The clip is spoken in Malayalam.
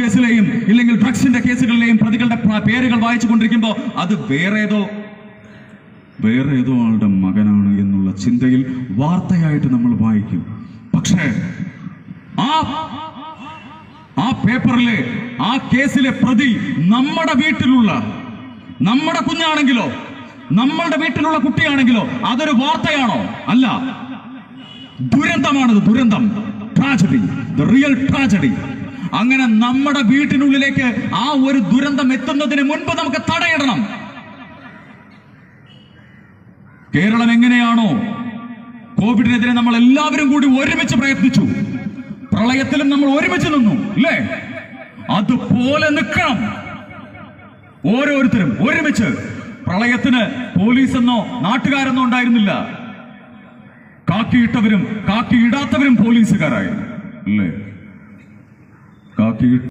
കേസിലെയും ഇല്ലെങ്കിൽ ഡ്രഗ്സിന്റെ കേസുകളിലെയും പ്രതികളുടെ പേരുകൾ വായിച്ചുകൊണ്ടിരിക്കുമ്പോൾ അത് വേറെ ഏതോ ആളുടെ മകനാണ് എന്നുള്ള ചിന്തയിൽ വാർത്തയായിട്ട് നമ്മൾ വായിക്കും. പക്ഷേ ആ പേപ്പറിലെ ആ കേസിലെ പ്രതി നമ്മുടെ വീട്ടിലുള്ള നമ്മുടെ കുഞ്ഞാണെങ്കിലോ നമ്മളുടെ വീട്ടിലുള്ള കുട്ടിയാണെങ്കിലോ അതൊരു വാർത്തയാണോ? അല്ല, ദുരന്തമാണത്. ദുരന്തം, ട്രാജഡി, ദ റിയൽ ട്രാജഡി. അങ്ങനെ നമ്മുടെ വീട്ടിനുള്ളിലേക്ക് ആ ഒരു ദുരന്തം എത്തുന്നതിന് മുൻപ് നമുക്ക് തടയിടണം. കേരളം എങ്ങനെയാണോ കോവിഡിനെതിരെ നമ്മൾ എല്ലാവരും കൂടി ഒരുമിച്ച് പ്രയത്നിച്ചു, പ്രളയത്തിലും നമ്മൾ ഒരുമിച്ച് നിന്നു അല്ലേ, അതുപോലെ നിൽക്കണം ഓരോരുത്തരും ഒരുമിച്ച്. പ്രളയത്തിന് പോലീസെന്നോ നാട്ടുകാരെന്നോ ഉണ്ടായിരുന്നില്ല. കാക്കിയിട്ടവരും കാക്കിയിടാത്തവരും പോലീസുകാരായി അല്ലേ. കാക്കി